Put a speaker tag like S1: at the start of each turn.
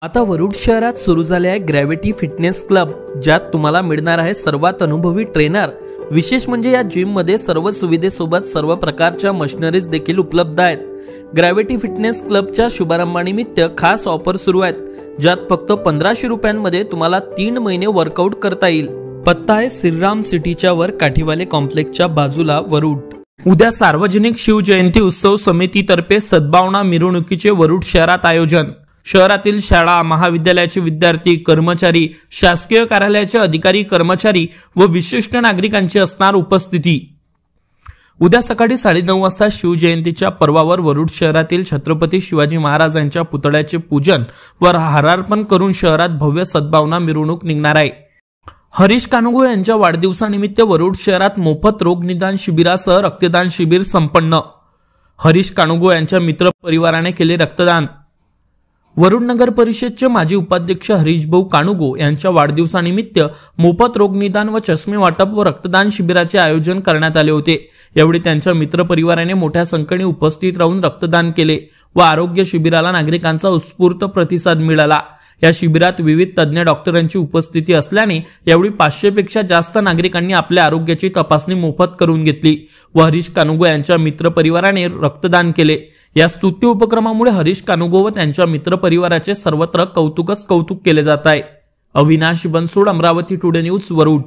S1: आता वरुड शहरात सुरू झाले आहे ग्रॅव्हिटी फिटनेस क्लब, ज्यात तुम्हाला मिळणार आहे सर्वात अनुभवी ट्रेनर। विशेष म्हणजे या जिम मध्ये सर्व सुविधेसोबत सर्व प्रकारच्या मशिनरीज देखील उपलब्ध आहेत। ग्रॅव्हिटी फिटनेस क्लबच्या शुभारंभानिमित्त खास ऑफर सुरू आहेत, ज्यात फक्त 1500 रुपयांमध्ये तुम्हाला 3 महिने वर्कआउट करता येईल। पत्ता आहे श्रीराम सिटीच्या वर काठीवाले कॉम्प्लेक्सच्या बाजूला वरुड। उद्या सार्वजनिक शिवजयंती उत्सव समितीतर्फे सद्भावना मिरवणुकीचे वरुड शहरात आयोजन। शहरातील शाळा महाविद्यालयाचे विद्यार्थी कर्मचारी, शासकीय कार्यालयाचे अधिकारी कर्मचारी व विशिष्ट नागरिकांची असणार उपस्थिती। उद्या सकाळी 9:30 वाजता शिवजयंतीच्या पर्वावर वरुड शहरातील छत्रपती शिवाजी महाराजांच्या पुतळ्याचे पूजन व हारार्पण करून शहरात भव्य सद्भावना मिरवणूक निघणार आहे। हरीश कानुगो यांच्या वाढदिवसानिमित्त वरुड शहरात मोफत रोग निदान शिबिरासह रक्तदान शिबिर संपन्न। हरीश कानुगो यांच्या मित्र परिवाराने केले रक्तदान। वरुड नगर परिषदचे माजी उपाध्यक्ष हरीश भाऊ कानुगो यांच्या वाढदिवसानिमित्त मोफत रोग निदान व चष्मे वाटप व रक्तदान शिबिराचे आयोजन करण्यात आले होते। यावेळी त्यांच्या मित्र परिवाराने मोठ्या संख्येने उपस्थित राहून रक्तदान केले व आरोग्य शिबिराला नागरिकांचा उत्स्फूर्त प्रतिसाद मिळाला। या शिबिरात विविध तज्ञ डॉक्टरांची उपस्थिती असल्याने यावेळी 500 पेक्षा जास्त नागरिकांनी आपल्या आरोग्याची तपासणी मोफत करून घेतली व हरीश कानुगो यांच्या मित्र परिवाराने रक्तदान केले। या स्तुत्य उपक्रमामुळे हरीश कानुगो व त्यांच्या मित्र परिवाराचे सर्वत्र कौतुक केले जात आहे। Avinash Bansod, Amravati today news, Warud.